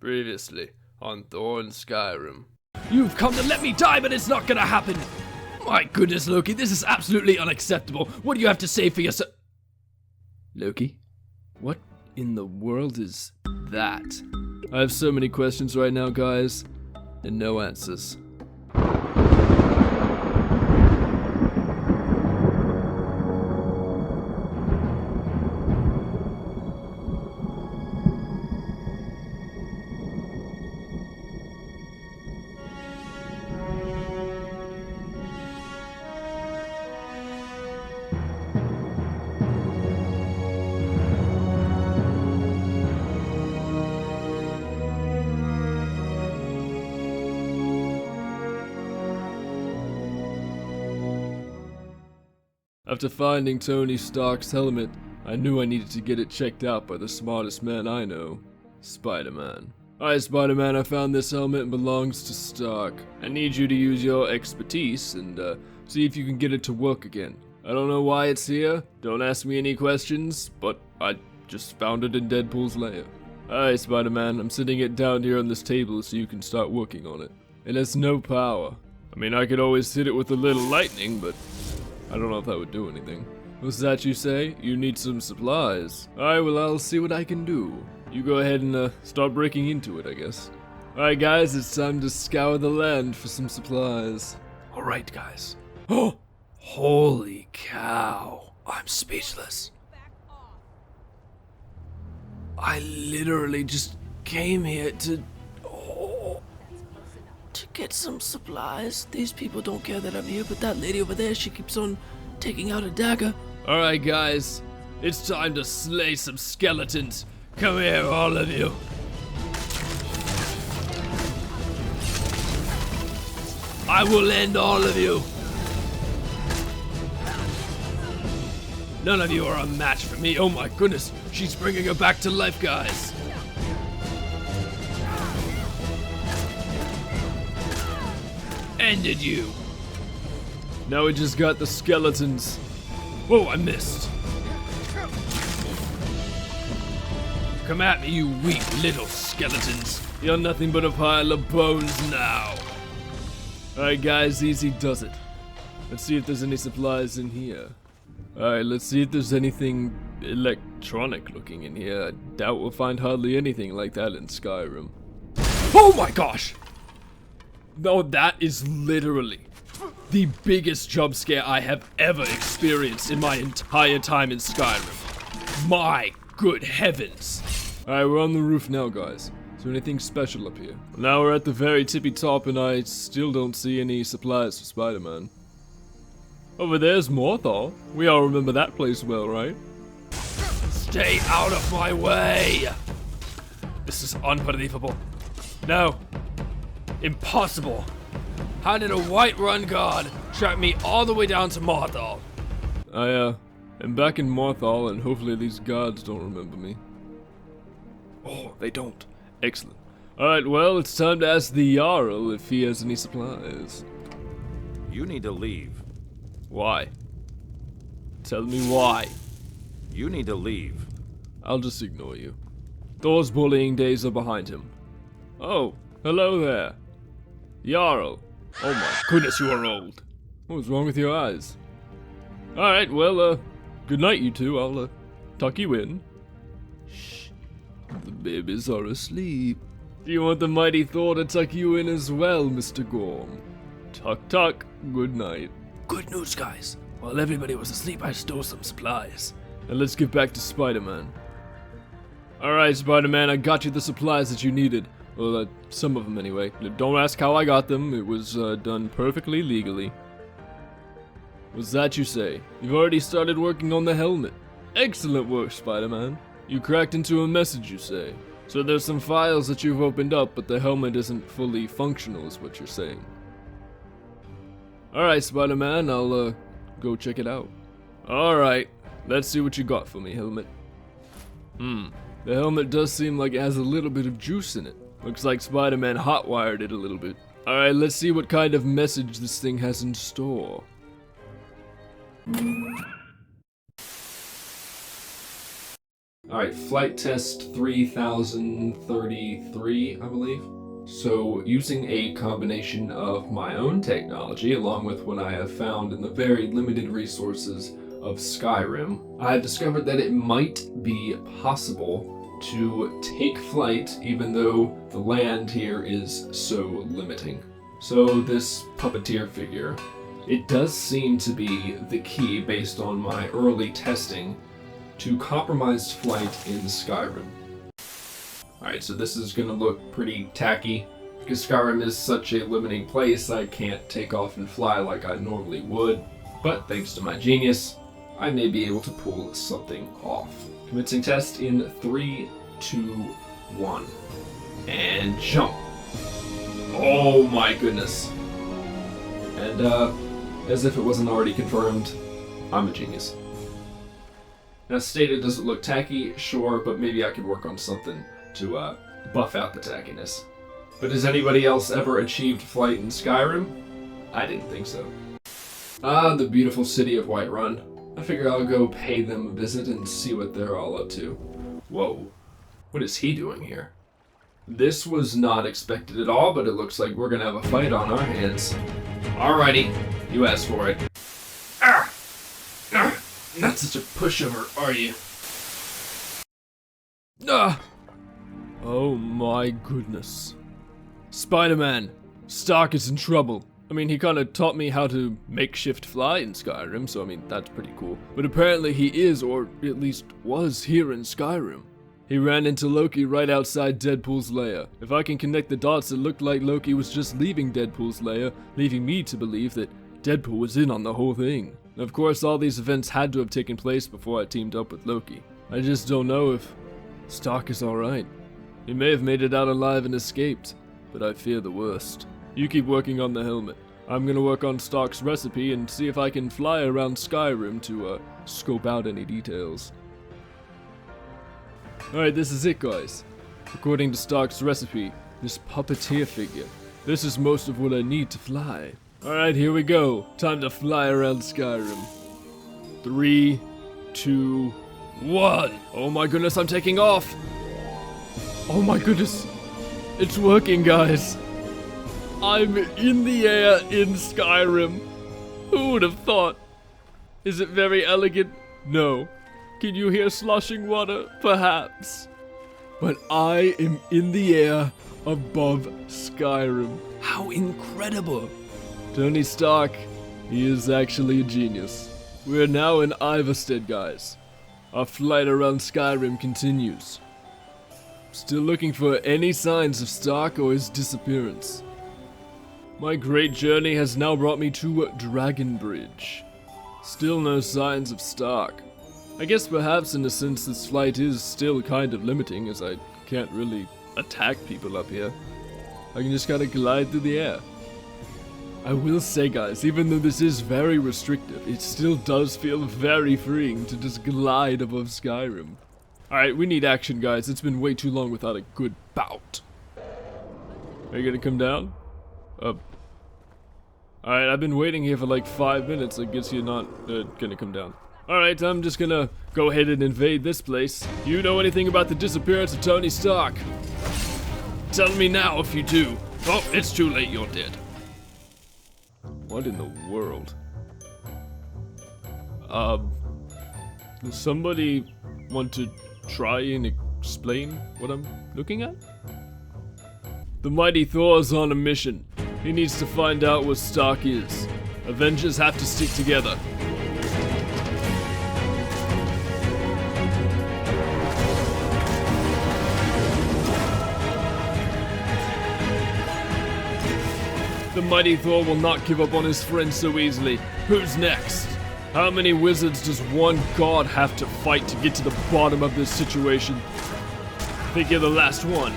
Previously on Thor and Skyrim. You've come to let me die, but it's not gonna happen! My goodness, Loki, this is absolutely unacceptable. What do you have to say for yourself? Loki? What in the world is that? I have so many questions right now, guys, and no answers. After finding Tony Stark's helmet, I knew I needed to get it checked out by the smartest man I know, Spider-Man. Alright, Spider-Man, I found this helmet and belongs to Stark. I need you to use your expertise and see if you can get it to work again. I don't know why it's here, don't ask me any questions, but I just found it in Deadpool's lair. Alright, Spider-Man, I'm sitting it down here on this table so you can start working on it. It has no power. I mean, I could always hit it with a little lightning, but I don't know if that would do anything. What's that you say? You need some supplies. Alright, well, I'll see what I can do. You go ahead and start breaking into it, I guess. Alright, guys, it's time to scour the land for some supplies. Alright, guys. Oh! Holy cow. I'm speechless. I literally just came here to get some supplies. These people don't care that I'm here, but that lady over there, she keeps on taking out a dagger. Alright, guys, it's time to slay some skeletons. Come here, all of you. I will end all of you. None of you are a match for me. Oh my goodness, she's bringing her back to life, guys. Ended you. Now we just got the skeletons. Whoa, I missed. Come at me, you weak little skeletons. You're nothing but a pile of bones now. Alright, guys, easy does it. Let's see if there's any supplies in here. Alright, let's see if there's anything electronic looking in here. I doubt we'll find hardly anything like that in Skyrim. Oh my gosh! No, that is literally the biggest jump scare I have ever experienced in my entire time in Skyrim. My good heavens. Alright, we're on the roof now, guys. Is there anything special up here? Now we're at the very tippy top and I still don't see any supplies for Spider-Man. Over there's Morthal. We all remember that place well, right? Stay out of my way! This is unbelievable. No. Impossible! How did a Whiterun god track me all the way down to Morthal? I am back in Morthal and hopefully these gods don't remember me. Oh, they don't. Excellent. Alright, well, it's time to ask the Jarl if he has any supplies. You need to leave. Why? Tell me why. You need to leave. I'll just ignore you. Thor's bullying days are behind him. Oh, hello there. Jarl. Oh my goodness, you are old. What's wrong with your eyes? Alright, well, good night, you two. I'll, tuck you in. Shh. The babies are asleep. Do you want the mighty Thor to tuck you in as well, Mr. Gorm? Tuck, tuck. Good night. Good news, guys. While everybody was asleep, I stole some supplies. And let's get back to Spider-Man. Alright, Spider-Man, I got you the supplies that you needed. Well, some of them anyway. Don't ask how I got them. It was done perfectly legally. What's that you say? You've already started working on the helmet. Excellent work, Spider-Man. You cracked into a message, you say. So there's some files that you've opened up, but the helmet isn't fully functional, is what you're saying. Alright, Spider-Man, I'll go check it out. Alright, let's see what you got for me, helmet. The helmet does seem like it has a little bit of juice in it. Looks like Spider-Man hotwired it a little bit. Alright, let's see what kind of message this thing has in store. Alright, flight test 3033, I believe. So, using a combination of my own technology, along with what I have found in the very limited resources of Skyrim, I have discovered that it might be possible to take flight even though the land here is so limiting. So this puppeteer figure, it does seem to be the key based on my early testing to compromised flight in Skyrim. Alright, so this is gonna look pretty tacky. Because Skyrim is such a limiting place, I can't take off and fly like I normally would. But thanks to my genius, I may be able to pull something off. Commencing test in 3, 2, 1. And jump. Oh my goodness. And as if it wasn't already confirmed, I'm a genius. Now stated, does it look tacky? Sure, but maybe I could work on something to buff out the tackiness. But has anybody else ever achieved flight in Skyrim? I didn't think so. Ah, the beautiful city of Whiterun. I figure I'll go pay them a visit and see what they're all up to. Whoa, what is he doing here? This was not expected at all, but it looks like we're gonna have a fight on our hands. Alrighty, you asked for it. Ah! Ah! Not such a pushover, are you? Ah! Oh my goodness. Spider-Man, Stark is in trouble. I mean, he kind of taught me how to makeshift fly in Skyrim, so I mean, that's pretty cool. But apparently he is, or at least was, here in Skyrim. He ran into Loki right outside Deadpool's lair. If I can connect the dots, it looked like Loki was just leaving Deadpool's lair, leaving me to believe that Deadpool was in on the whole thing. Of course, all these events had to have taken place before I teamed up with Loki. I just don't know if Stark is alright. He may have made it out alive and escaped, but I fear the worst. You keep working on the helmet. I'm gonna work on Stark's recipe and see if I can fly around Skyrim to scope out any details. Alright, this is it, guys. According to Stark's recipe, this puppeteer figure. This is most of what I need to fly. Alright, here we go. Time to fly around Skyrim. 3, 2, 1. Oh my goodness, I'm taking off. Oh my goodness. It's working, guys. I'm in the air in Skyrim. Who would have thought? Is it very elegant? No. Can you hear sloshing water? Perhaps. But I am in the air above Skyrim. How incredible! Tony Stark, he is actually a genius. We are now in Ivarstead, guys. Our flight around Skyrim continues. Still looking for any signs of Stark or his disappearance. My great journey has now brought me to Dragonbridge. Still no signs of Stark. I guess perhaps in a sense this flight is still kind of limiting, as I can't really attack people up here. I can just kind of glide through the air. I will say, guys, even though this is very restrictive, it still does feel very freeing to just glide above Skyrim. Alright, we need action, guys. It's been way too long without a good bout. Are you gonna come down? Alright, I've been waiting here for like 5 minutes. I guess you're not gonna come down. Alright, I'm just gonna go ahead and invade this place. You know anything about the disappearance of Tony Stark? Tell me now if you do. Oh, it's too late, you're dead. What in the world? Does somebody want to try and explain what I'm looking at? The mighty Thor's on a mission. He needs to find out what Stark is. Avengers have to stick together. The mighty Thor will not give up on his friends so easily. Who's next? How many wizards does one god have to fight to get to the bottom of this situation? Think you're the last one.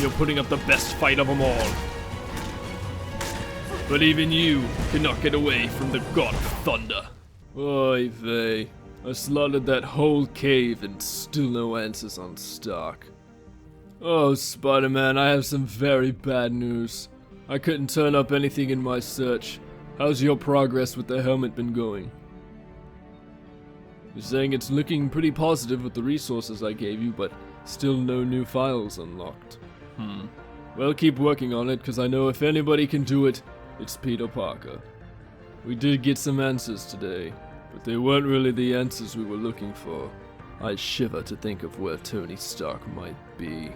You're putting up the best fight of them all. But even you cannot get away from the god of thunder. Oy vey. I slaughtered that whole cave and still no answers on Stark. Oh, Spider-Man, I have some very bad news. I couldn't turn up anything in my search. How's your progress with the helmet been going? You're saying it's looking pretty positive with the resources I gave you, but still no new files unlocked. Well, keep working on it, because I know if anybody can do it, it's Peter Parker. We did get some answers today, but they weren't really the answers we were looking for. I shiver to think of where Tony Stark might be.